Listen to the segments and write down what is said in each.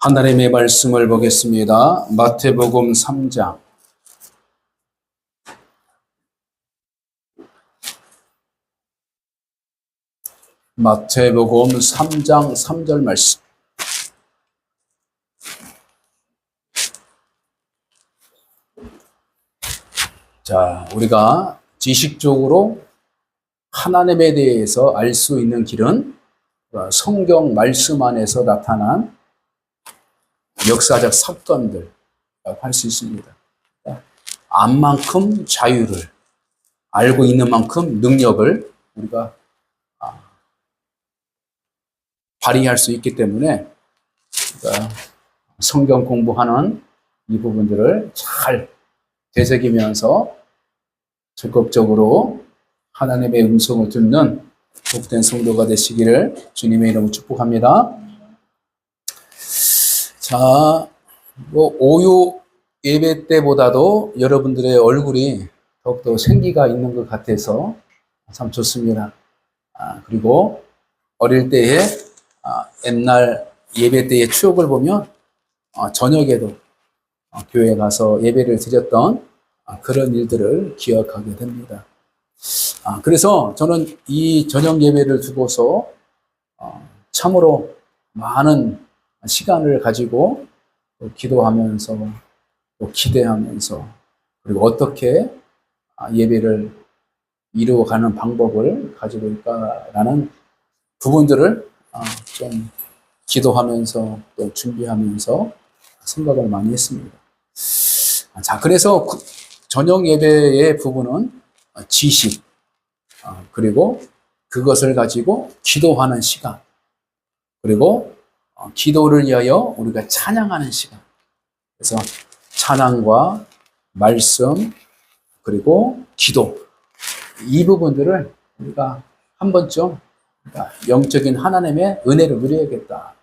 하나님의 말씀을 보겠습니다. 마태복음 3장. 마태복음 3장 3절 말씀. 자, 우리가 지식적으로 하나님에 대해서 알 수 있는 길은 성경 말씀 안에서 나타난 역사적 사건들이라고 할 수 있습니다. 암만큼 자유를, 알고 있는 만큼 능력을 우리가 발휘할 수 있기 때문에 성경 공부하는 이 부분들을 잘 되새기면서 적극적으로 하나님의 음성을 듣는 복된 성도가 되시기를 주님의 이름으로 축복합니다. 자, 오후 예배 때보다도 여러분들의 얼굴이 더욱더 생기가 있는 것 같아서 참 좋습니다. 그리고 어릴 때의 옛날 예배 때의 추억을 보면 저녁에도 교회 가서 예배를 드렸던 그런 일들을 기억하게 됩니다. 그래서 저는 이 저녁 예배를 두고서 참으로 많은 시간을 가지고 또 기도하면서 또 기대하면서 그리고 어떻게 예배를 이루어가는 방법을 가지고 있을까라는 부분들을 좀 기도하면서 또 준비하면서 생각을 많이 했습니다. 자, 그래서 저녁 예배의 부분은 지식, 그리고 그것을 가지고 기도하는 시간, 그리고 기도를 위하여 우리가 찬양하는 시간. 그래서 찬양과 말씀, 그리고 기도. 이 부분들을 우리가 한 번쯤 영적인 하나님의 은혜를 누려야겠다.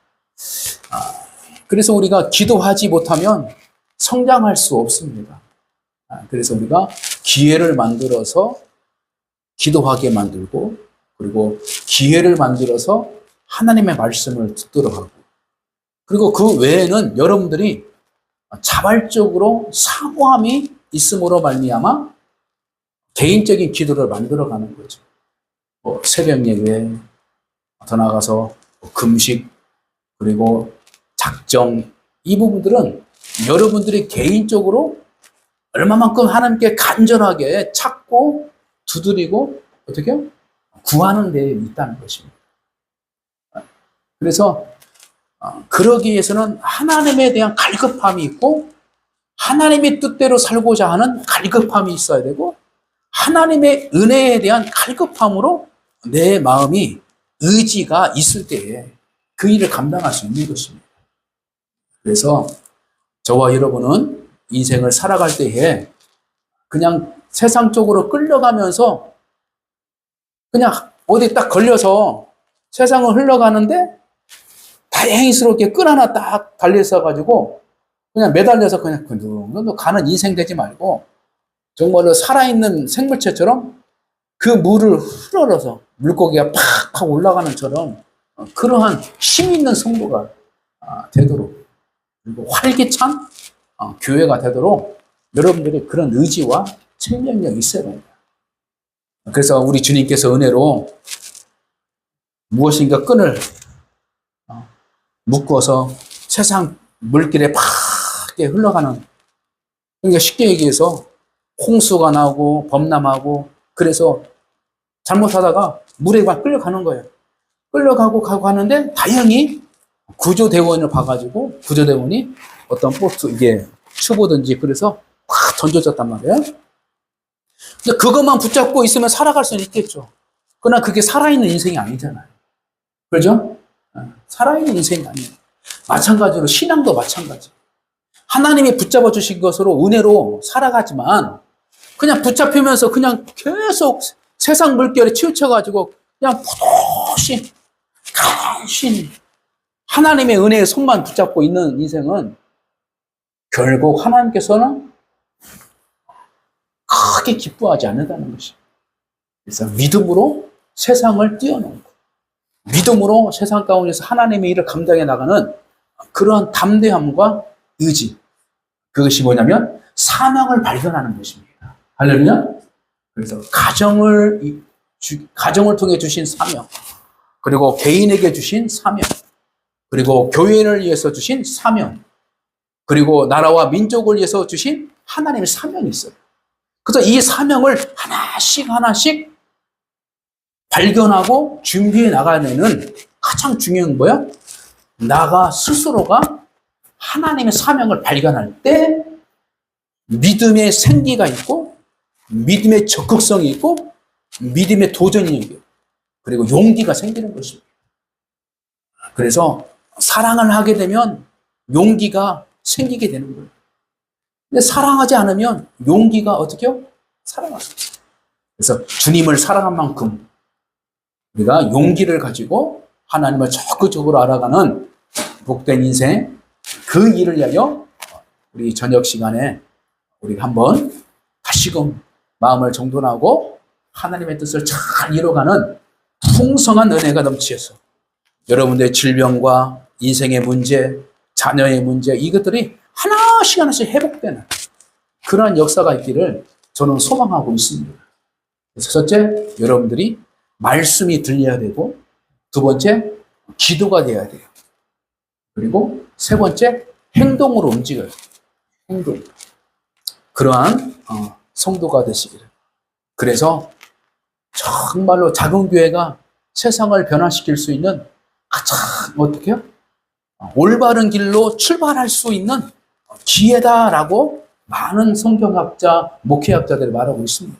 그래서 우리가 기도하지 못하면 성장할 수 없습니다. 그래서 우리가 기회를 만들어서 기도하게 만들고, 그리고 기회를 만들어서 하나님의 말씀을 듣도록 하고, 그리고 그 외에는 여러분들이 자발적으로 사모함이 있음으로 말미암아 개인적인 기도를 만들어가는 거죠. 새벽 예배, 더 나아가서 금식, 그리고 작정, 이 부분들은 여러분들이 개인적으로 얼마만큼 하나님께 간절하게 찾고 두드리고 어떻게 구하는 데 있다는 것입니다. 그래서 그러기 위해서는 하나님에 대한 갈급함이 있고 하나님의 뜻대로 살고자 하는 갈급함이 있어야 되고 하나님의 은혜에 대한 갈급함으로 내 마음이 의지가 있을 때에 그 일을 감당할 수 있는 것입니다. 그래서 저와 여러분은 인생을 살아갈 때에 그냥 세상적으로 끌려가면서 그냥 어디 딱 걸려서 세상을 흘러가는데 다행스럽게 끈 하나 딱 달려있어가지고 그냥 매달려서 그냥 그냥 가는 인생 되지 말고 정말로 살아있는 생물체처럼 그 물을 흘러서 물고기가 팍팍 올라가는 처럼 그러한 힘 있는 성도가 되도록 그리고 활기찬 교회가 되도록 여러분들이 그런 의지와 생명력이 있어야 됩니다. 그래서 우리 주님께서 은혜로 무엇인가 끈을 묶어서 세상 물길에 팍게 흘러가는, 그러니까 쉽게 얘기해서 홍수가 나오고 범람하고 그래서 잘못하다가 물에 막 끌려가는 거예요. 끌려가고 가고 하는데 다행히 구조대원을 봐가지고 구조대원이 어떤 보트 이게 튜브든지 그래서 확 던져졌단 말이에요. 근데 그것만 붙잡고 있으면 살아갈 수는 있겠죠. 그러나 그게 살아있는 인생이 아니잖아요. 그렇죠? 살아있는 인생이 아니에요. 마찬가지로 신앙도 마찬가지. 하나님이 붙잡아 주신 것으로 은혜로 살아가지만 그냥 붙잡히면서 그냥 계속 세상 물결에 치우쳐가지고 그냥 포도시 간신히 하나님의 은혜의 손만 붙잡고 있는 인생은 결국 하나님께서는 크게 기뻐하지 않는다는 것이. 그래서 믿음으로 세상을 뛰어넘고 믿음으로 세상 가운데서 하나님의 일을 감당해 나가는 그러한 담대함과 의지. 그것이 뭐냐면 사명을 발견하는 것입니다. 할렐루야. 그래서 가정을 통해 주신 사명, 그리고 개인에게 주신 사명, 그리고 교회를 위해서 주신 사명, 그리고 나라와 민족을 위해서 주신 하나님의 사명이 있어요. 그래서 이 사명을 하나씩 발견하고 준비해 나가는 가장 중요한 거야. 나가 스스로가 하나님의 사명을 발견할 때 믿음의 생기가 있고 믿음의 적극성이 있고 믿음의 도전이 있고 그리고 용기가 생기는 것입니다. 그래서 사랑을 하게 되면 용기가 생기게 되는 거예요. 근데 사랑하지 않으면 용기가 어떻게 해요? 사랑할 수 없어요. 그래서 주님을 사랑한 만큼 우리가 용기를 가지고 하나님을 적극적으로 알아가는 복된 인생, 그 일을 위하여 우리 저녁 시간에 우리가 한번 다시금 마음을 정돈하고 하나님의 뜻을 잘 이뤄가는 풍성한 은혜가 넘치셔서 여러분들의 질병과 인생의 문제, 자녀의 문제, 이것들이 하나씩 회복되는 그러한 역사가 있기를 저는 소망하고 있습니다. 그래서 첫째, 여러분들이 말씀이 들려야 되고, 두 번째, 기도가 돼야 돼요. 그리고 세 번째, 행동으로 움직여요. 행동. 그러한 성도가 되시기를. 그래서 정말로 작은 교회가 세상을 변화시킬 수 있는 가장 어떻게 해요? 올바른 길로 출발할 수 있는 기회다라고 많은 성경학자, 목회학자들이 말하고 있습니다.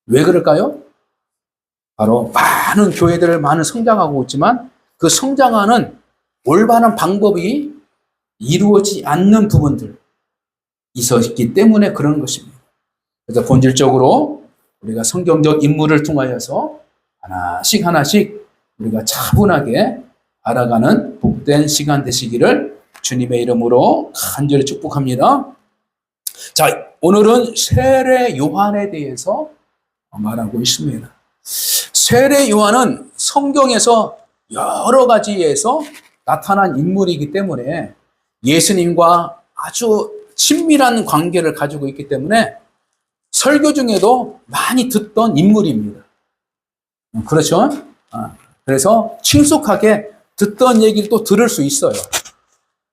왜 그럴까요? 바로 많은 교회들을 많은 성장하고 있지만 그 성장하는 올바른 방법이 이루어지지 않는 부분들 있었기 때문에 그런 것입니다. 그래서 본질적으로 우리가 성경적 인물을 통하여서 하나씩 우리가 차분하게 알아가는 복된 시간 되시기를 주님의 이름으로 간절히 축복합니다. 자, 오늘은 세례 요한에 대해서 말하고 있습니다. 세례 요한은 성경에서 여러 가지에서 나타난 인물이기 때문에 예수님과 아주 친밀한 관계를 가지고 있기 때문에 설교 중에도 많이 듣던 인물입니다. 그렇죠? 그래서 친숙하게 듣던 얘기를 또 들을 수 있어요.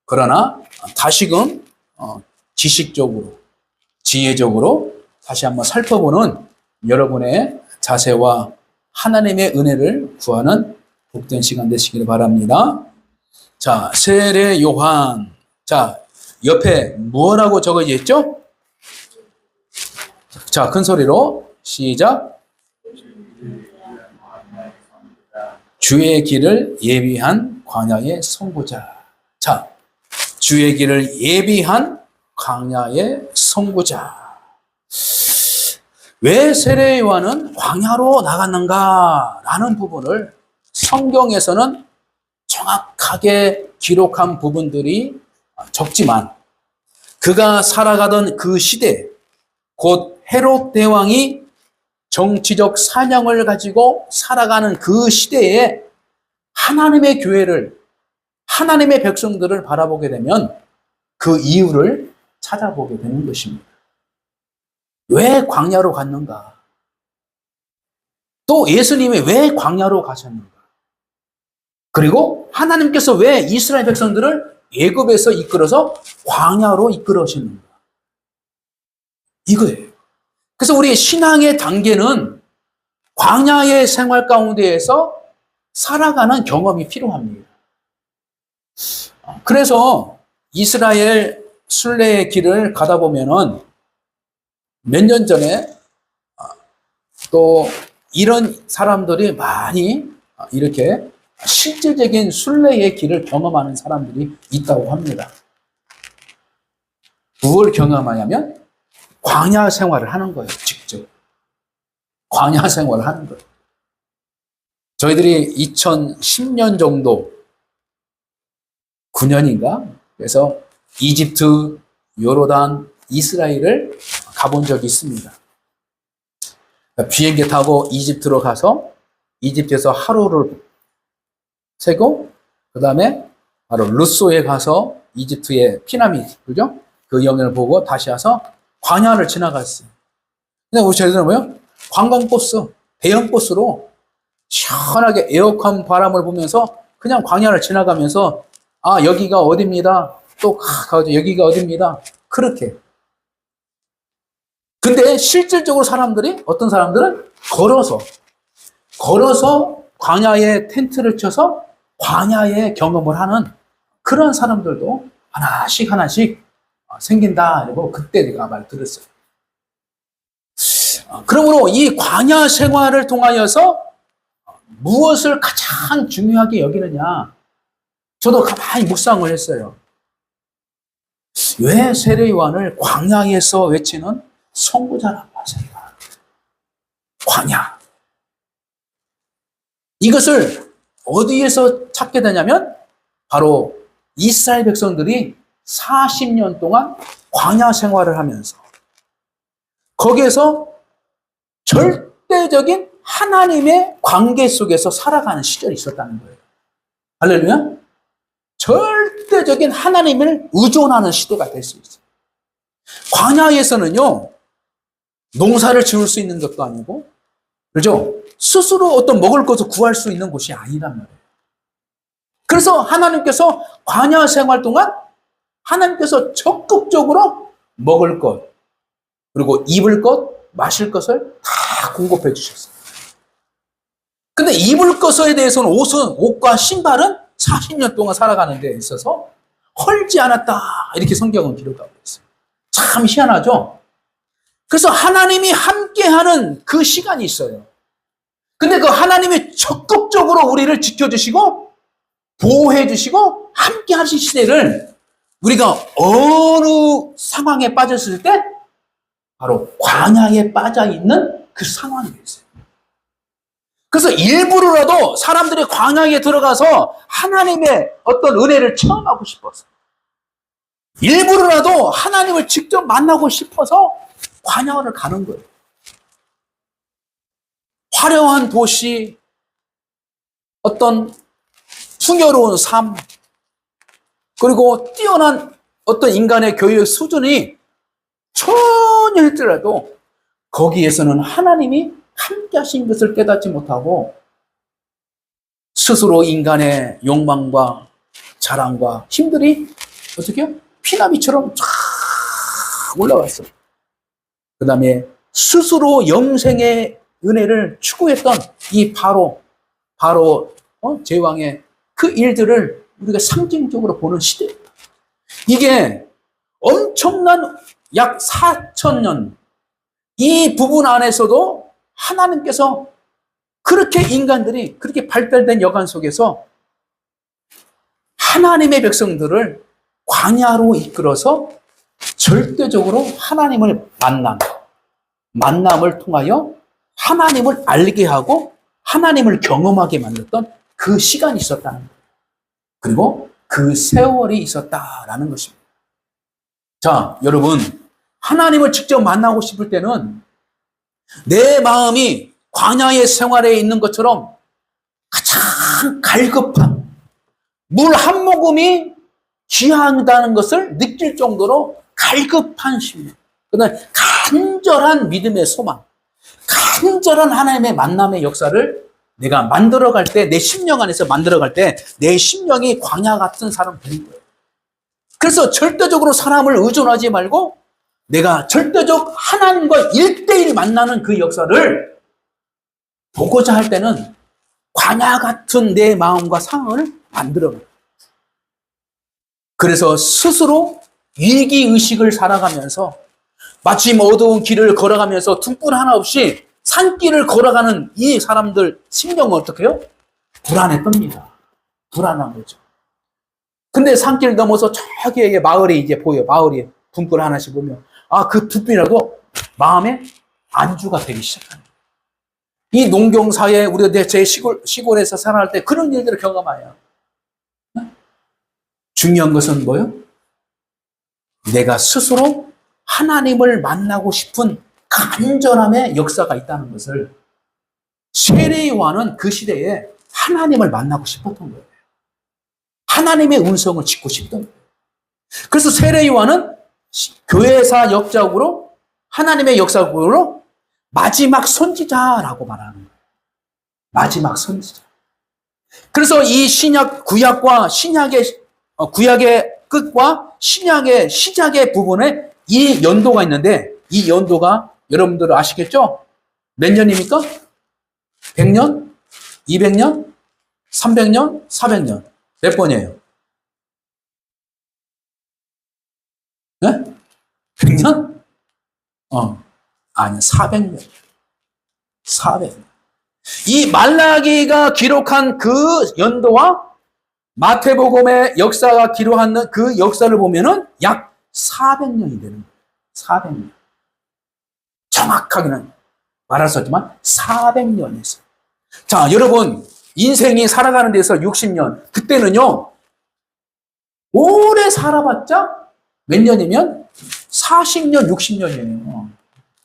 그러나 다시금 지식적으로, 지혜적으로 다시 한번 살펴보는 여러분의 자세와 하나님의 은혜를 구하는 복된 시간 되시기를 바랍니다. 자, 세례 요한. 자, 옆에 무엇라고 적어져 있죠? 자, 큰 소리로 시작. 주의 길을 예비한 광야의 선구자. 자, 주의 길을 예비한 광야의 선구자. 왜 세례 요한은 광야로 나갔는가라는 부분을 성경에서는 정확하게 기록한 부분들이 적지만 그가 살아가던 그 시대, 곧 헤롯 대왕이 정치적 사명을 가지고 살아가는 그 시대에 하나님의 교회를, 하나님의 백성들을 바라보게 되면 그 이유를 찾아보게 되는 것입니다. 왜 광야로 갔는가? 또 예수님이 왜 광야로 가셨는가? 그리고 하나님께서 왜 이스라엘 백성들을 애굽에서 이끌어서 광야로 이끌으셨는가? 이거예요. 그래서 우리의 신앙의 단계는 광야의 생활 가운데에서 살아가는 경험이 필요합니다. 그래서 이스라엘 순례의 길을 가다 보면은 몇 년 전에 또 이런 사람들이 많이 이렇게 실질적인 순례의 길을 경험하는 사람들이 있다고 합니다. 무엇을 경험하냐면 광야 생활을 하는 거예요. 직접. 광야 생활을 하는 거예요. 저희들이 2010년 정도 9년인가? 그래서 이집트, 요르단, 이스라엘을 가본 적이 있습니다. 비행기 타고 이집트로 가서 이집트에서 하루를 새고 그 다음에 바로 루소에 가서 이집트의 피라미드, 그죠? 그 영역을 보고 다시 와서 광야를 지나갔어요. 근데 우리 저희들은 뭐요? 관광버스, 대형 버스로 시원하게 에어컨 바람을 보면서 그냥 광야를 지나가면서 아, 여기가 어딥니다. 또 가죠. 여기가 어딥니다. 그렇게. 근데 실질적으로 사람들이 어떤 사람들은 걸어서 광야에 텐트를 쳐서 광야의 경험을 하는 그런 사람들도 하나씩 생긴다. 이러고 그때 내가 말 들었어요. 그러므로 이 광야 생활을 통하여서 무엇을 가장 중요하게 여기느냐. 저도 가만히 묵상을 했어요. 왜 세례요한을 광야에서 외치는 선구자라고 하세요? 광야. 이것을 어디에서 찾게 되냐면 바로 이스라엘 백성들이 40년 동안 광야 생활을 하면서 거기에서 절대적인 하나님의 관계 속에서 살아가는 시절이 있었다는 거예요. 할렐루야. 절대적인 하나님을 의존하는 시대가 될 수 있어요. 광야에서는요, 농사를 지을 수 있는 것도 아니고, 그죠? 스스로 어떤 먹을 것을 구할 수 있는 곳이 아니란 말이에요. 그래서 하나님께서 광야 생활 동안 하나님께서 적극적으로 먹을 것, 그리고 입을 것, 마실 것을 다 공급해 주셨어요. 근데 입을 것에 대해서는 옷과 신발은 40년 동안 살아가는 데 있어서 헐지 않았다. 이렇게 성경은 기록하고 있어요. 참 희한하죠? 그래서 하나님이 함께하는 그 시간이 있어요. 근데 그 하나님이 적극적으로 우리를 지켜주시고 보호해 주시고 함께 하신 시대를 우리가 어느 상황에 빠졌을 때 바로 광야에 빠져 있는 그 상황이 있어요. 그래서 일부러라도 사람들이 광야에 들어가서 하나님의 어떤 은혜를 체험하고 싶어서 일부러라도 하나님을 직접 만나고 싶어서 광야를 가는 거예요. 화려한 도시, 어떤 풍요로운 삶, 그리고 뛰어난 어떤 인간의 교육 수준이 전혀 있더라도 거기에서는 하나님이 함께 하신 것을 깨닫지 못하고 스스로 인간의 욕망과 자랑과 힘들이 어떻게 해요? 피나미처럼 쫙 올라왔어요. 그 다음에 스스로 영생의 은혜를 추구했던 이 바로 제왕의 그 일들을 우리가 상징적으로 보는 시대입니다. 이게 엄청난 약 4,000년 이 부분 안에서도 하나님께서 그렇게 인간들이 그렇게 발달된 여간 속에서 하나님의 백성들을 광야로 이끌어서 절대적으로 하나님을 만남을 통하여 하나님을 알게 하고 하나님을 경험하게 만들었던 그 시간이 있었다는 거예요. 그리고 그 세월이 있었다라는 것입니다. 자, 여러분, 하나님을 직접 만나고 싶을 때는 내 마음이 광야의 생활에 있는 것처럼 가장 갈급한 물 한 모금이 귀하다는 것을 느낄 정도로 갈급한 심령, 그다음에 간절한 믿음의 소망, 간절한 하나님의 만남의 역사를 내가 만들어갈 때, 내 심령 안에서 만들어갈 때 내 심령이 광야 같은 사람 되는 거예요. 그래서 절대적으로 사람을 의존하지 말고 내가 절대적 하나님과 1대1 만나는 그 역사를 보고자 할 때는 광야 같은 내 마음과 상황을 만들어요. 그래서 스스로 위기의식을 살아가면서 마침 어두운 길을 걸어가면서 등불 하나 없이 산길을 걸어가는 이 사람들 심령은 어떻게 해요? 불안에 뜹니다. 불안한 거죠. 근데 산길 넘어서 저기에 마을이 이제 보여. 마을이 등불 하나씩 보면 그 등불이라도 마음에 안주가 되기 시작합니다. 이 농경사에 우리가 제 시골에서 살아갈 때 그런 일들을 경험해요. 중요한 것은 뭐요? 내가 스스로 하나님을 만나고 싶은 간절함의 역사가 있다는 것을, 세례 요한은 그 시대에 하나님을 만나고 싶었던 거예요. 하나님의 음성을 듣고 싶던 거예요. 그래서 세례 요한은 교회사 역작으로, 하나님의 역사적으로 마지막 선지자라고 말하는 거예요. 마지막 선지자. 그래서 이 신약, 구약과 신약의, 구약의 끝과 신약의 시작의 부분에 이 연도가 있는데, 이 연도가 여러분들 아시겠죠? 몇 년입니까? 100년? 200년? 300년? 400년? 몇 번이에요? 네? 100년? 아니, 400년. 400년. 이 말라기가 기록한 그 연도와 마태복음의 역사가 기록한 그 역사를 보면은 약 400년이 되는 거예요. 400년. 정확하게는 말할 수 없지만 400년이 있어요. 자, 여러분, 인생이 살아가는 데서 60년. 그때는요, 오래 살아봤자 몇 년이면 40년, 60년이에요.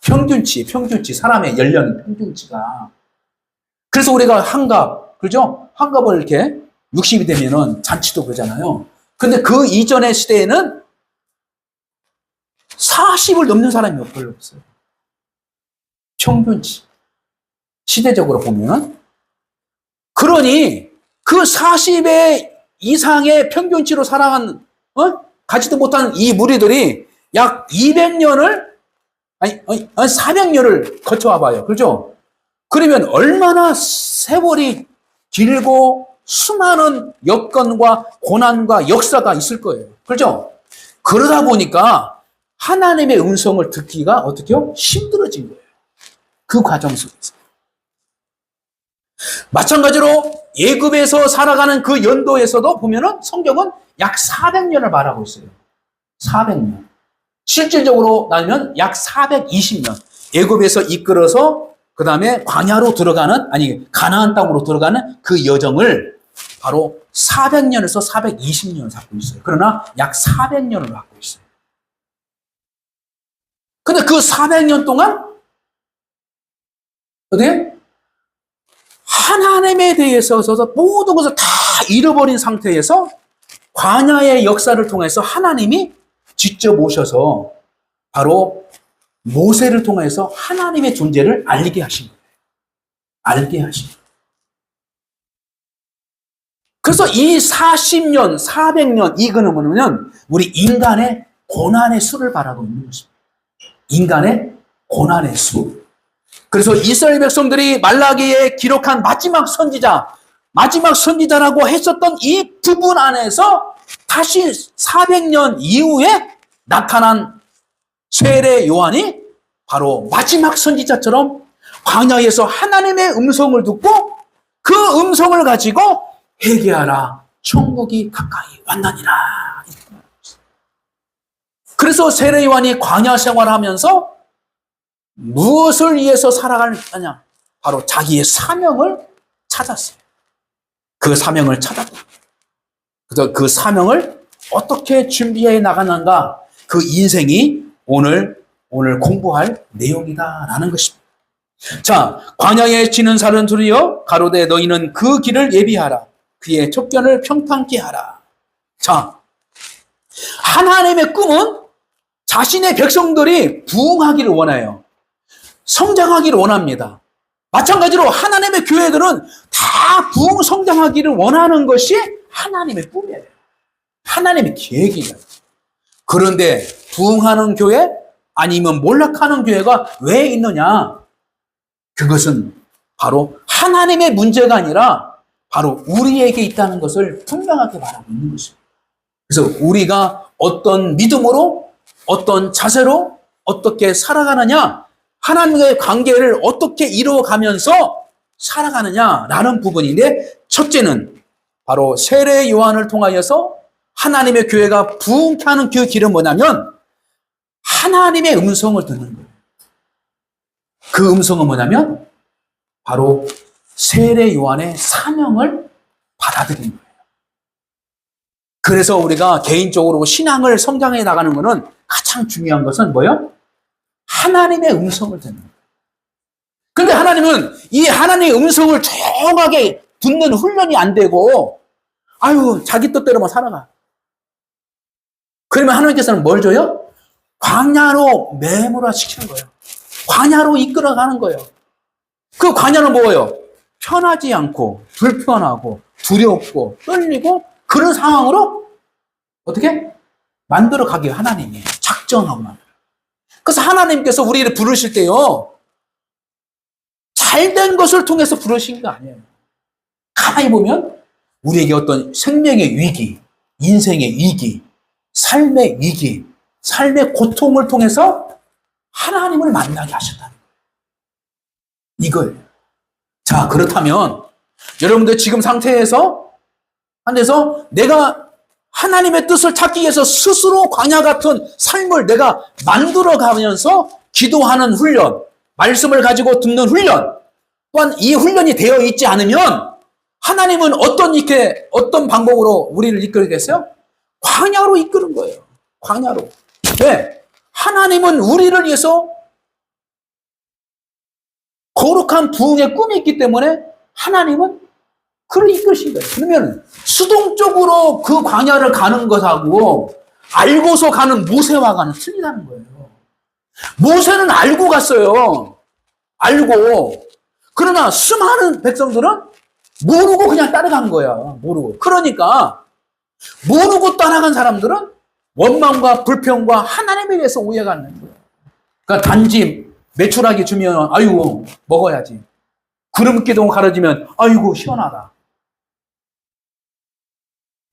평균치, 사람의 연령 평균치가. 그래서 우리가 환갑, 그죠? 환갑을 이렇게 60이 되면은 잔치도 그러잖아요. 근데 그 이전의 시대에는 40을 넘는 사람이 별로 없어요. 평균치. 시대적으로 보면. 그러니 그 40의 이상의 평균치로 살아간, 가지도 못한 이 무리들이 약 200년을, 아니 400년을 거쳐와 봐요. 그렇죠? 그러면 얼마나 세월이 길고 수많은 여건과 고난과 역사가 있을 거예요. 그렇죠? 그러다 보니까 하나님의 음성을 듣기가 어떻게요? 힘들어진 거예요. 그 과정 속에서. 마찬가지로 예굽에서 살아가는 그 연도에서도 보면은 성경은 약 400년을 말하고 있어요. 400년. 실질적으로 나누면 약 420년. 예굽에서 이끌어서 그 다음에 광야로 들어가는, 아니 가나안 땅으로 들어가는 그 여정을 바로 400년에서 420년을 갖고 있어요. 그러나 약 400년을 갖고 있어요. 근데 그 400년 동안 어떻게? 하나님에 대해서 모든 것을 다 잃어버린 상태에서 광야의 역사를 통해서 하나님이 직접 오셔서 바로 모세를 통해서 하나님의 존재를 알게 하신 거예요. 알게 하신 거예요. 그래서 이 40년, 400년, 이거는 뭐냐면 우리 인간의 고난의 수를 바라고 있는 것입니다. 인간의 고난의 수. 그래서 이스라엘 백성들이 말라기에 기록한 마지막 선지자라고 했었던 이 부분 안에서 다시 400년 이후에 나타난 세례 요한이 바로 마지막 선지자처럼 광야에서 하나님의 음성을 듣고 그 음성을 가지고 회개하라, 천국이 가까이 왔나니라. 그래서 세례 요한이 광야 생활하면서 무엇을 위해서 살아가느냐? 바로 자기의 사명을 찾았어요. 그 사명을 찾았고, 그래서 그 사명을 어떻게 준비해 나가는가? 그 인생이 오늘 공부할 내용이다라는 것입니다. 자, 광야에 지는 살은 두리여 가로되 너희는 그 길을 예비하라. 그의 촉견을 평탄케 하라. 자, 하나님의 꿈은 자신의 백성들이 부흥하기를 원해요. 성장하기를 원합니다. 마찬가지로 하나님의 교회들은 다 부흥 성장하기를 원하는 것이 하나님의 꿈이에요. 하나님의 계획이에요. 그런데 부흥하는 교회 아니면 몰락하는 교회가 왜 있느냐? 그것은 바로 하나님의 문제가 아니라 바로 우리에게 있다는 것을 분명하게 말하고 있는 것입니다. 그래서 우리가 어떤 믿음으로, 어떤 자세로 어떻게 살아가느냐, 하나님과의 관계를 어떻게 이루어가면서 살아가느냐라는 부분인데, 첫째는 바로 세례 요한을 통하여서 하나님의 교회가 부흥케 하는 그 길은 뭐냐면 하나님의 음성을 듣는 거예요. 그 음성은 뭐냐면 바로 세례 요한의 사명을 받아들인 거예요. 그래서 우리가 개인적으로 신앙을 성장해 나가는 것은 가장 중요한 것은 뭐예요? 하나님의 음성을 듣는 거예요. 그런데 하나님은 이 하나님의 음성을 조용하게 듣는 훈련이 안 되고, 아유, 자기 뜻대로만 살아가. 그러면 하나님께서는 뭘 줘요? 광야로 매몰아 시키는 거예요. 광야로 이끌어가는 거예요. 그 광야는 뭐예요? 편하지 않고, 불편하고, 두렵고, 떨리고, 그런 상황으로 어떻게? 만들어 가게 하나님이 작정하고 만들어요. 그래서 하나님께서 우리를 부르실 때요, 잘된 것을 통해서 부르신 거 아니에요. 가만히 보면 우리에게 어떤 생명의 위기, 인생의 위기, 삶의 위기, 삶의 고통을 통해서 하나님을 만나게 하셨다. 이거예요. 자, 그렇다면 여러분들 지금 상태에서 내가 하나님의 뜻을 찾기 위해서 스스로 광야 같은 삶을 내가 만들어 가면서 기도하는 훈련, 말씀을 가지고 듣는 훈련, 또한 이 훈련이 되어 있지 않으면 하나님은 어떤 방법으로 우리를 이끌겠어요? 광야로 이끄는 거예요. 광야로. 왜? 하나님은 우리를 위해서 거룩한 부흥의 꿈이 있기 때문에 하나님은 그를 이끄신 거예요. 그러면 수동적으로 그 광야를 가는 것하고 알고서 가는 모세와는 틀리다는 거예요. 모세는 알고 갔어요. 알고. 그러나 수많은 백성들은 모르고 그냥 따라간 거야. 모르고. 그러니까 모르고 따라간 사람들은 원망과 불평과 하나님에 대해서 오해가 안 되는 거예요. 그러니까 단지 메추라기 주면 아이고 먹어야지. 구름기둥 가려지면 아이고 시원하다.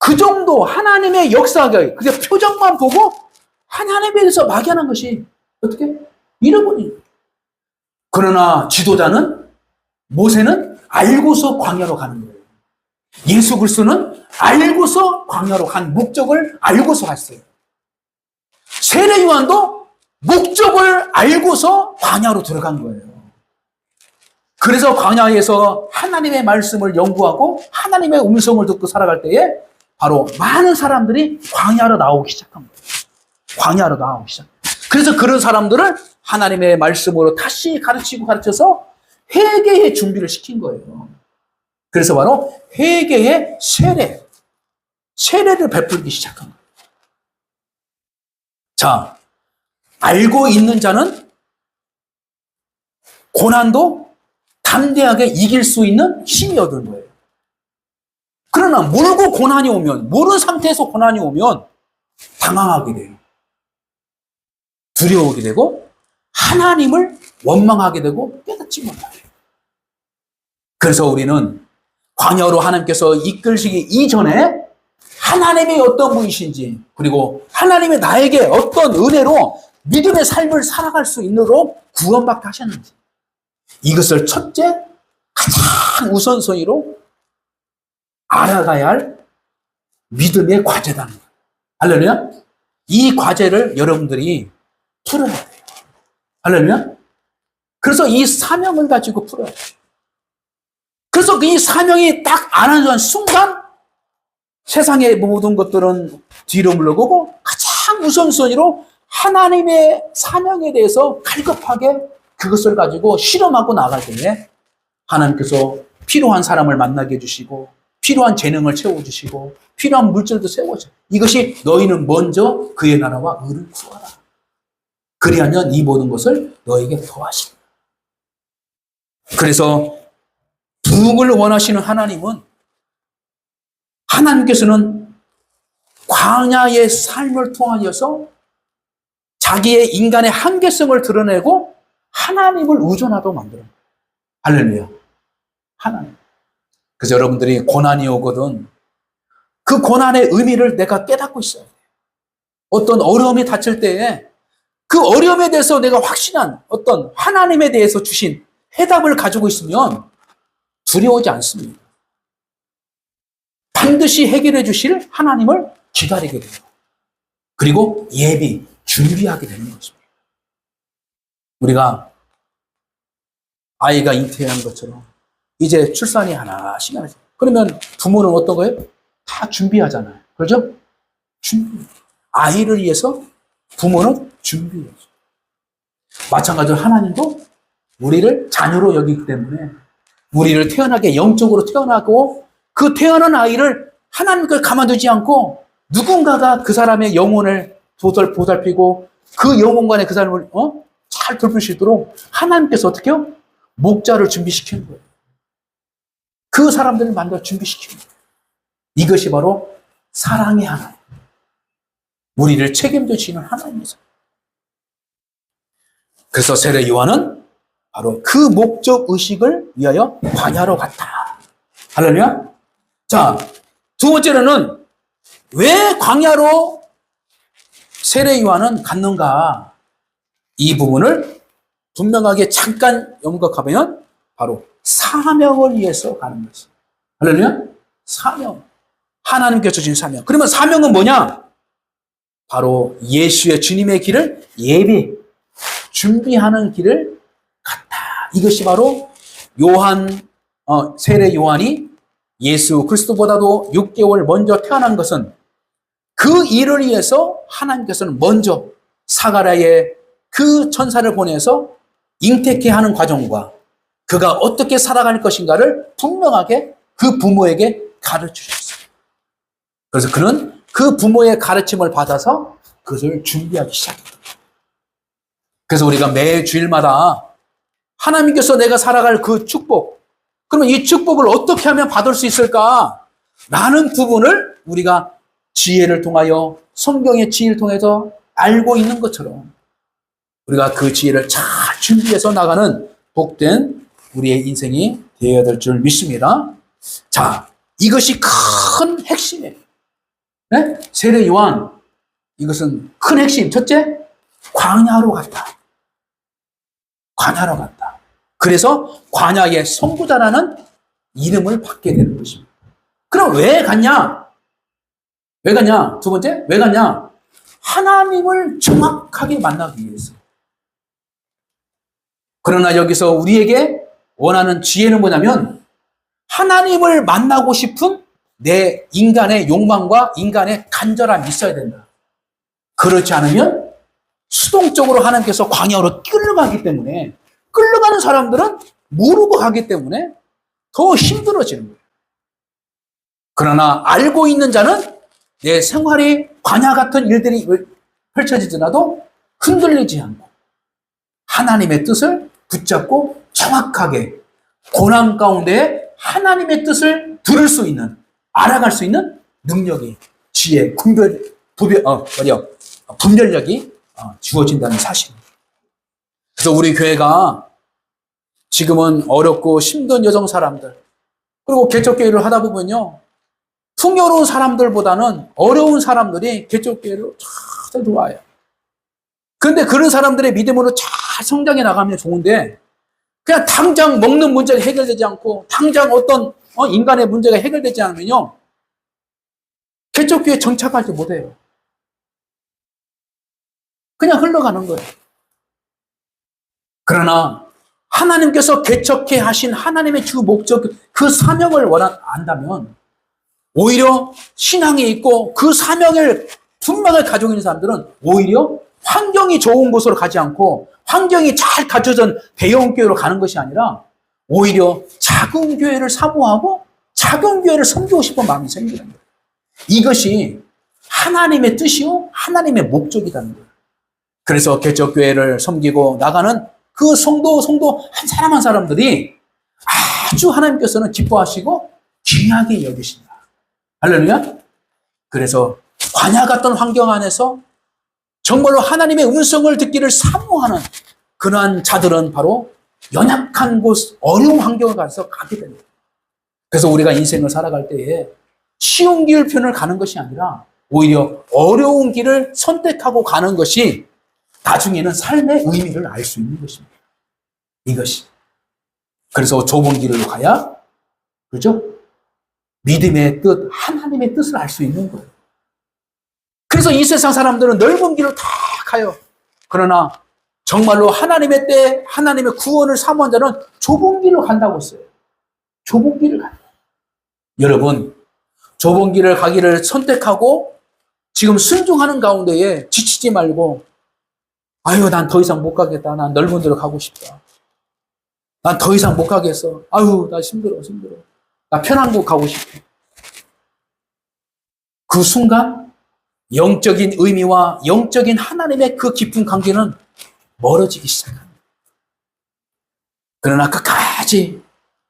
그 정도 하나님의 역사가 그냥 표정만 보고 하나님에 대해서 막연한 것이 어떻게 잃어버리는 거예요. 그러나 지도자는 모세는 알고서 광야로 가는 거예요. 예수 그리스도는 알고서 광야로 간 목적을 알고서 갔어요. 세례 요한도 목적을 알고서 광야로 들어간 거예요. 그래서 광야에서 하나님의 말씀을 연구하고 하나님의 음성을 듣고 살아갈 때에 바로 많은 사람들이 광야로 나오기 시작한 거예요. 광야로 나오기 시작. 그래서 그런 사람들을 하나님의 말씀으로 다시 가르쳐서 회개의 준비를 시킨 거예요. 그래서 바로 회개의 세례를 베풀기 시작한 거예요. 자, 알고 있는 자는 고난도 담대하게 이길 수 있는 힘이 얻은 거예요. 그러나 모르는 상태에서 고난이 오면 당황하게 돼요. 두려워하게 되고 하나님을 원망하게 되고 깨닫지 못해요. 그래서 우리는 광야로 하나님께서 이끌시기 이전에 하나님이 어떤 분이신지, 그리고 하나님이 나에게 어떤 은혜로 믿음의 삶을 살아갈 수 있도록 구원받게 하셨는지, 이것을 첫째 가장 우선순위로 알아가야 할 믿음의 과제다. 할렐루야. 이 과제를 여러분들이 풀어야 돼요. 할렐루야. 그래서 이 사명을 가지고 풀어야 돼요. 그래서 이 사명이 딱 안아주는 순간 세상의 모든 것들은 뒤로 물러가고 가장 우선순위로 하나님의 사명에 대해서 갈급하게 그것을 가지고 실험하고 나갈 때에 하나님께서 필요한 사람을 만나게 해주시고 필요한 재능을 채워주시고 필요한 물질도 세워줘. 이것이 너희는 먼저 그의 나라와 의를 구하라. 그리하면 이 모든 것을 너에게 더하시리라. 그래서 부흥을 원하시는 하나님께서는 광야의 삶을 통하여서 자기의 인간의 한계성을 드러내고 하나님을 의존하도록 만들어요. 할렐루야. 하나님. 그래서 여러분들이 고난이 오거든 그 고난의 의미를 내가 깨닫고 있어야 돼요. 어떤 어려움이 닥칠 때에 그 어려움에 대해서 내가 확신한 어떤 하나님에 대해서 주신 해답을 가지고 있으면 두려워하지 않습니다. 반드시 해결해 주실 하나님을 기다리게 돼요. 그리고 준비하게 되는 것입니다. 우리가 아이가 잉태한 것처럼 이제 출산이 하나씩 하나씩. 그러면 부모는 어떤 거예요? 다 준비하잖아요. 그렇죠? 준비. 아이를 위해서 부모는 준비해야죠. 마찬가지로 하나님도 우리를 자녀로 여기기 때문에 우리를 태어나게 영적으로 태어나고 그 태어난 아이를 하나님께 가만두지 않고 누군가가 그 사람의 영혼을 보살피고 그 영혼간에 그 사람을 잘 돌볼 수 있도록 하나님께서 어떻게 해요? 목자를 준비시키는 거예요. 그 사람들을 만들어 준비시키는 거예요. 이것이 바로 사랑의 하나님. 우리를 책임져 주시는 하나님이죠. 그래서 세례 요한은 바로 그 목적 의식을 위하여 광야로 갔다. 할렐루야. 자, 두 번째로는 왜 광야로 세례 요한은 갔는가? 이 부분을 분명하게 잠깐 연극하면 바로 사명을 위해서 가는 것이. 할렐루야. 사명. 하나님께서 주신 사명. 그러면 사명은 뭐냐? 바로 예수의 주님의 길을 준비하는 길을 갔다. 이것이 바로 세례 요한이 예수 그리스도보다도 6개월 먼저 태어난 것은 그 일을 위해서 하나님께서는 먼저 사가랴의 그 천사를 보내서 잉태케 하는 과정과 그가 어떻게 살아갈 것인가를 분명하게 그 부모에게 가르쳐 주셨어요. 그래서 그는 그 부모의 가르침을 받아서 그것을 준비하기 시작했다. 그래서 우리가 매 주일마다 하나님께서 내가 살아갈 그 축복, 그러면 이 축복을 어떻게 하면 받을 수 있을까? 라는 부분을 우리가 지혜를 통하여 성경의 지혜를 통해서 알고 있는 것처럼 우리가 그 지혜를 잘 준비해서 나가는 복된 우리의 인생이 되어야 될 줄 믿습니다. 자, 이것이 큰 핵심이에요. 네? 세례 요한, 이것은 큰 핵심. 첫째, 광야로 갔다. 광야로 갔다. 그래서 광야의 선구자라는 이름을 받게 되는 것입니다. 그럼 왜 갔냐? 왜 갔냐? 두 번째, 왜 갔냐? 하나님을 정확하게 만나기 위해서. 그러나 여기서 우리에게 원하는 지혜는 뭐냐면 하나님을 만나고 싶은 내 인간의 욕망과 인간의 간절함이 있어야 된다. 그렇지 않으면 수동적으로 하나님께서 광야로 끌려가기 때문에 끌려가는 사람들은 모르고 가기 때문에 더 힘들어지는 거예요. 그러나 알고 있는 자는 내 생활이 광야 같은 일들이 펼쳐지더라도 흔들리지 않고 하나님의 뜻을 붙잡고 정확하게 고난 가운데 하나님의 뜻을 들을 수 있는, 알아갈 수 있는 능력이, 지혜, 분별력이 주어진다는 사실입니다. 그래서 우리 교회가 지금은 어렵고 힘든 여정 사람들, 그리고 개척교회를 하다 보면요, 풍요로운 사람들보다는 어려운 사람들이 개척교회로 잘 들어와요. 그런데 그런 사람들의 믿음으로 잘 성장해 나가면 좋은데, 그냥 당장 먹는 문제가 해결되지 않고, 당장 어떤 인간의 문제가 해결되지 않으면요, 개척교회에 정착하지 못해요. 그냥 흘러가는 거예요. 그러나 하나님께서 개척해 하신 하나님의 주 목적, 그 사명을 안다면 오히려 신앙이 있고 그 사명을 분명히 가지고 있는 사람들은 오히려 환경이 좋은 곳으로 가지 않고 환경이 잘 갖춰진 대형 교회로 가는 것이 아니라 오히려 작은 교회를 사모하고 작은 교회를 섬기고 싶은 마음이 생기는 거예요. 이것이 하나님의 뜻이요 하나님의 목적이라는 거예요. 그래서 개척교회를 섬기고 나가는 그 성도 한 사람 한 사람들이 아주 하나님께서는 기뻐하시고 귀하게 여기신다. 할렐루야. 그래서 광야 같던 환경 안에서 정말로 하나님의 음성을 듣기를 사모하는 그러한 자들은 바로 연약한 곳, 어려운 환경을 가서 가게 됩니다. 그래서 우리가 인생을 살아갈 때에 쉬운 길편을 가는 것이 아니라 오히려 어려운 길을 선택하고 가는 것이 나중에는 삶의 의미를 알 수 있는 것입니다. 이것이. 그래서 좁은 길로 가야, 그죠? 믿음의 뜻, 하나님의 뜻을 알 수 있는 거예요. 그래서 이 세상 사람들은 넓은 길을 다 가요. 그러나 정말로 하나님의 때, 하나님의 구원을 사모한 자는 좁은 길로 간다고 했어요. 좁은 길을 간다. 여러분, 좁은 길을 가기를 선택하고 지금 순종하는 가운데에 지치지 말고, 아유, 난 더 이상 못 가겠다. 난 넓은 데로 가고 싶다. 난 더 이상 못 가겠어. 아유, 나 힘들어. 나 편한 곳 가고 싶어. 그 순간 영적인 의미와 영적인 하나님의 그 깊은 관계는 멀어지기 시작합니다. 그러나 끝까지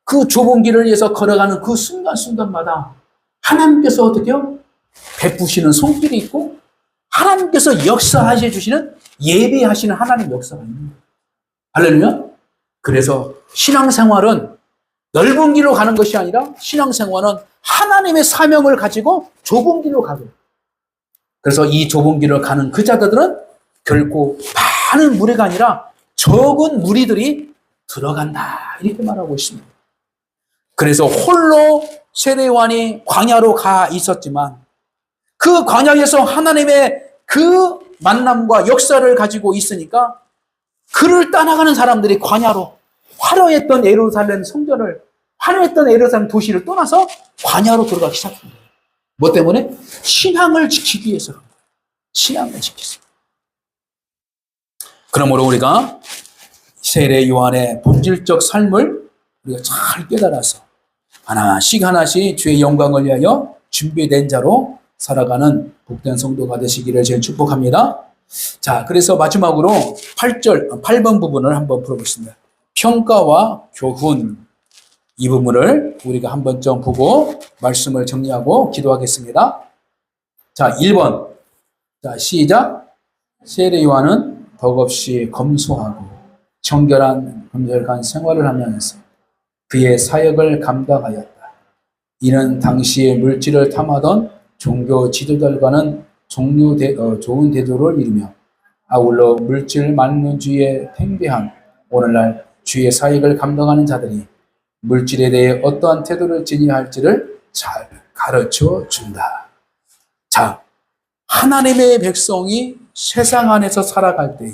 그 좁은 길을 위해서 걸어가는 그 순간순간마다 하나님께서 어떻게요? 베푸시는 손길이 있고 하나님께서 역사하셔 주시는 예비하시는 하나님 역사가 있는 거예요. 할렐루야. 그래서 신앙생활은 넓은 길로 가는 것이 아니라 신앙생활은 하나님의 사명을 가지고 좁은 길로 가요. 그래서 이 좁은 길을 가는 그 자들은 결코 많은 무리가 아니라 적은 무리들이 들어간다. 이렇게 말하고 있습니다. 그래서 홀로 세례요한이 광야로 가 있었지만 그 광야에서 하나님의 그 만남과 역사를 가지고 있으니까 그를 따라가는 사람들이 광야로 화려했던 예루살렘 성전을 화려했던 예루살렘 도시를 떠나서 광야로 들어가기 시작합니다. 뭐 때문에? 신앙을 지키기 위해서. 신앙을 지키기 위해서. 그러므로 우리가 세례 요한의 본질적 삶을 우리가 잘 깨달아서 하나씩 하나씩 주의 영광을 위하여 준비된 자로 살아가는 복된 성도가 되시기를 제일 축복합니다. 자, 그래서 마지막으로 8번 부분을 한번 풀어보겠습니다. 평가와 교훈. 이 부분을 우리가 한 번쯤 보고 말씀을 정리하고 기도하겠습니다. 자, 1번. 자, 시작. 세례 요한은 덕없이 검소하고 정결한 생활을 하면서 그의 사역을 감당하였다. 이는 당시의 물질을 탐하던 종교 지도자들과는 좋은 태도를 이루며 아울러 물질 만능주의에 팽배한 오늘날 주의 사역을 감당하는 자들이 물질에 대해 어떠한 태도를 지녀야 할지를 잘 가르쳐 준다. 자, 하나님의 백성이 세상 안에서 살아갈 때에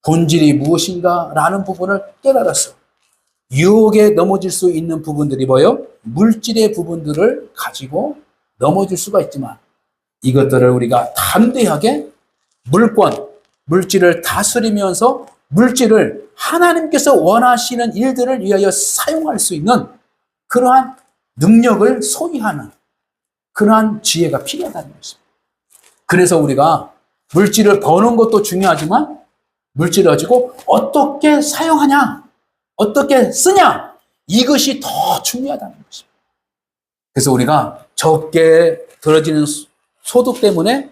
본질이 무엇인가 라는 부분을 깨달았어. 유혹에 넘어질 수 있는 부분들이 뭐예요? 물질의 부분들을 가지고 넘어질 수가 있지만 이것들을 우리가 담대하게 물질을 다스리면서 물질을 하나님께서 원하시는 일들을 위하여 사용할 수 있는 그러한 능력을 소유하는 그러한 지혜가 필요하다는 것입니다. 그래서 우리가 물질을 버는 것도 중요하지만 물질을 가지고 어떻게 사용하냐, 어떻게 쓰냐, 이것이 더 중요하다는 것입니다. 그래서 우리가 적게 들어지는 소득 때문에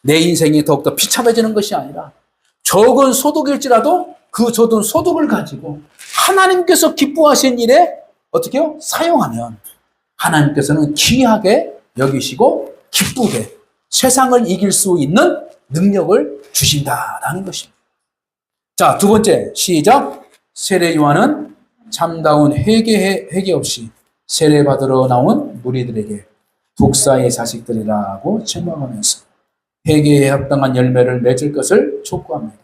내 인생이 더욱더 비참해지는 것이 아니라 적은 소득일지라도 그 적은 소득을 가지고 하나님께서 기뻐하신 일에 어떻게 해요? 사용하면 하나님께서는 귀하게 여기시고 기쁘게 세상을 이길 수 있는 능력을 주신다라는 것입니다. 자, 두 번째 시작. 세례 요한은 참다운 회개 없이 세례받으러 나온 무리들에게 독사의 자식들이라고 책망하면서 회개에 합당한 열매를 맺을 것을 촉구합니다.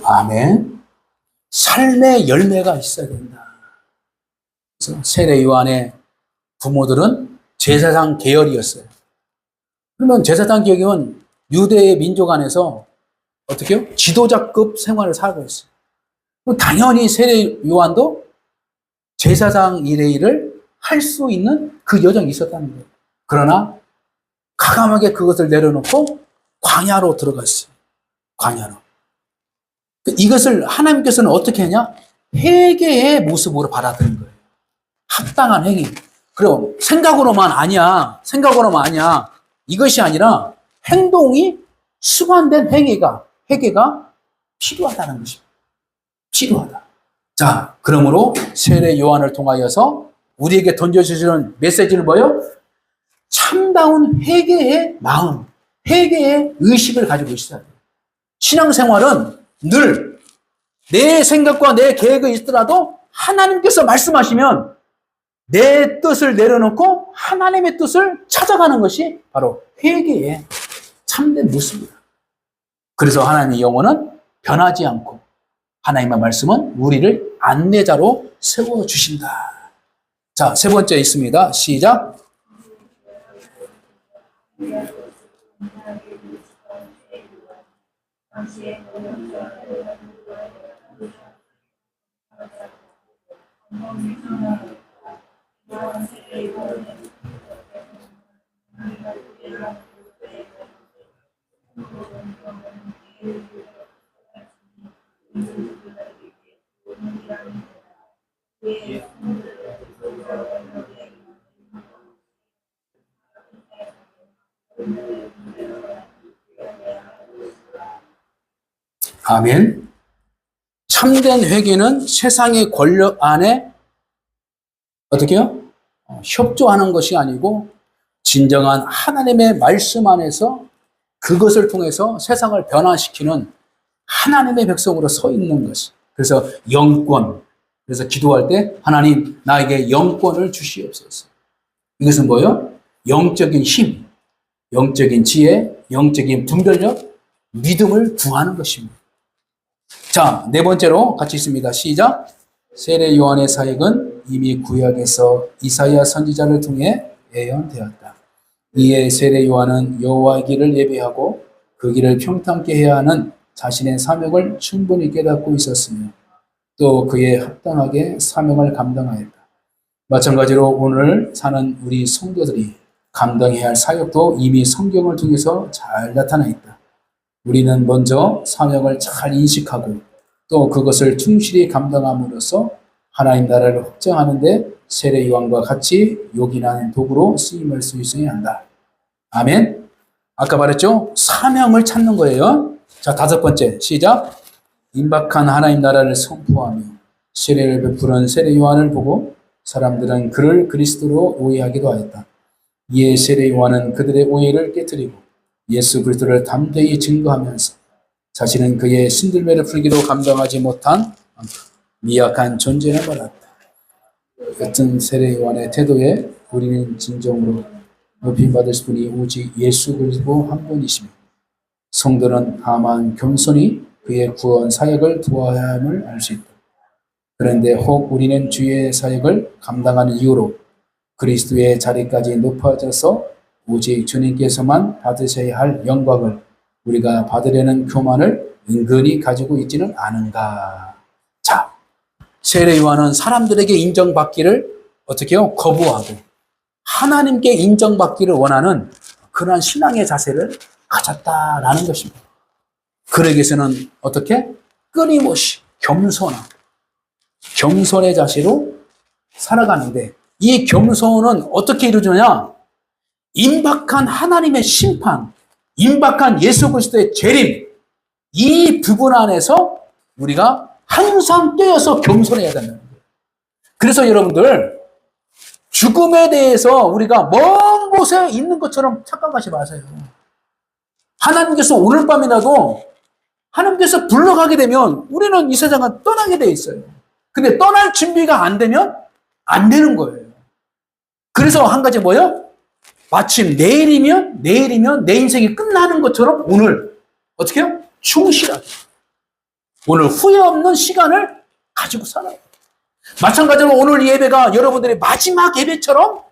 아멘. 삶의 열매가 있어야 된다. 그래서 세례 요한의 부모들은 제사장 계열이었어요. 그러면 제사장 계열은 유대의 민족 안에서 어떻게 해요? 지도자급 생활을 살고 있어요. 당연히 세례 요한도 제사장 일을 할 수 있는 그 여정이 있었다는 거예요. 그러나 과감하게 그것을 내려놓고 광야로 들어갔어요. 광야로. 이것을 하나님께서는 어떻게 하냐? 회개의 모습으로 받아들인 거예요. 합당한 행위. 그리고 생각으로만 아니야. 이것이 아니라 행동이 수반된 회개가 필요하다는 것입니다. 필요하다. 자, 그러므로 세례 요한을 통하여서 우리에게 던져주시는 메시지는 뭐예요? 참다운 회개의 마음, 회개의 의식을 가지고 있어야 돼요. 신앙생활은 늘 내 생각과 내 계획이 있더라도 하나님께서 말씀하시면 내 뜻을 내려놓고 하나님의 뜻을 찾아가는 것이 바로 회개의 참된 모습입니다. 그래서 하나님의 영혼은 변하지 않고 하나님의 말씀은 우리를 안내자로 세워주신다. 자, 세 번째 있습니다. 시작. 아멘. 참된 회개는 세상의 권력 안에 어떻게요? 협조하는 것이 아니고 진정한 하나님의 말씀 안에서 그것을 통해서 세상을 변화시키는 하나님의 백성으로 서 있는 것이. 그래서 영권. 그래서 기도할 때 하나님 나에게 영권을 주시옵소서. 이것은 뭐예요? 영적인 힘, 영적인 지혜, 영적인 분별력, 믿음을 구하는 것입니다. 자, 네 번째로 같이 있습니다. 시작. 세례 요한의 사역은 이미 구약에서 이사야 선지자를 통해 예언되었다. 이에 세례 요한은 여호와의 길을 예배하고 그 길을 평탄케 해야 하는 자신의 사명을 충분히 깨닫고 있었으며 또 그에 합당하게 사명을 감당하였다. 마찬가지로 오늘 사는 우리 성도들이 감당해야 할 사역도 이미 성경을 통해서 잘 나타나 있다. 우리는 먼저 사명을 잘 인식하고 또 그것을 충실히 감당함으로써 하나님 나라를 확장하는 데 세례 요한과 같이 요긴한 도구로 쓰임을 수 있어야 한다. 아멘. 아까 말했죠? 사명을 찾는 거예요. 자, 다섯 번째 시작. 임박한 하나님 나라를 선포하며 세례를 베푸는 세례 요한을 보고 사람들은 그를 그리스도로 오해하기도 하였다. 이에 세례 요한은 그들의 오해를 깨뜨리고 예수 그리스도를 담대히 증거하면서 자신은 그의 신들매를 풀기도 감당하지 못한 미약한 존재를 말했다. 같은 세례 요한의 태도에 우리는 진정으로 높임 받을 분이 오직 예수 그리스도 한 분이시며 성도는 다만 겸손히 그의 구원 사역을 도와야 함을 알 수 있다. 그런데 혹 우리는 주의 사역을 감당하는 이유로 그리스도의 자리까지 높아져서 오직 주님께서만 받으셔야 할 영광을 우리가 받으려는 교만을 은근히 가지고 있지는 않은가. 자, 세례 요한은 사람들에게 인정받기를 어떻게 해요? 거부하고 하나님께 인정받기를 원하는 그러한 신앙의 자세를 가졌다라는 것입니다. 그러기에서는 어떻게? 끊임없이 겸손의 자세로 살아가는데 이 겸손은 어떻게 이루어지느냐? 임박한 하나님의 심판, 임박한 예수 그리스도의 재림, 이 부분 안에서 우리가 항상 깨어서 겸손해야 된다는 거예요. 그래서 여러분들 죽음에 대해서 우리가 먼 곳에 있는 것처럼 착각하지 마세요. 하나님께서 오늘 밤이라도 하나님께서 불러가게 되면 우리는 이 세상을 떠나게 돼 있어요. 근데 떠날 준비가 안 되면 안 되는 거예요. 그래서 한 가지 뭐예요? 마침 내일이면 내 인생이 끝나는 것처럼 오늘 어떻게 해요? 충실하게. 오늘 후회 없는 시간을 가지고 살아요. 마찬가지로 오늘 예배가 여러분들의 마지막 예배처럼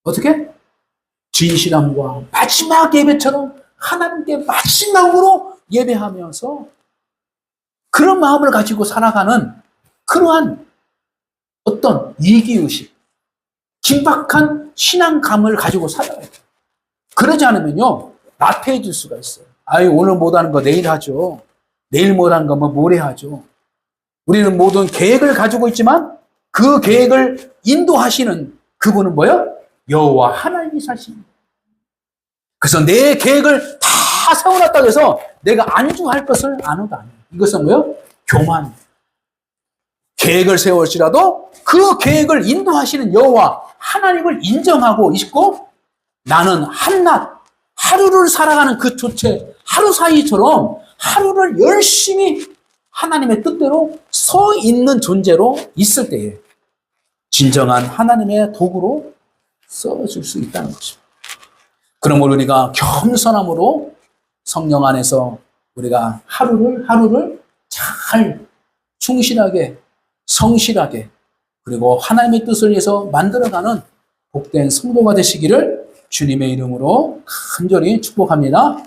어떻게? 진실함과 마지막 예배처럼 하나님께 마지막으로 예배하면서 그런 마음을 가지고 살아가는 그러한 어떤 이기의식, 긴박한 신앙감을 가지고 살아야 돼요. 그러지 않으면요, 나태해질 수가 있어요. 아유, 오늘 못하는 거 내일 하죠. 내일 못하는 거 뭐 모레 하죠. 우리는 모든 계획을 가지고 있지만 그 계획을 인도하시는 그분은 뭐예요? 여호와 하나님이 사십니다. 그래서 내 계획을 다 세워놨다고 해서 내가 안주할 것을 아는 거 아니에요. 이것은 뭐예요? 교만. 계획을 세울지라도 그 계획을 인도하시는 여호와 하나님을 인정하고 있고 나는 한낮 하루를 살아가는 그 주체 하루 사이처럼 하루를 열심히 하나님의 뜻대로 서 있는 존재로 있을 때에 진정한 하나님의 도구로 써줄 수 있다는 것입니다. 그러므로 우리가 겸손함으로 성령 안에서 우리가 하루를 잘 충실하게 성실하게 그리고 하나님의 뜻을 위해서 만들어가는 복된 성도가 되시기를 주님의 이름으로 간절히 축복합니다.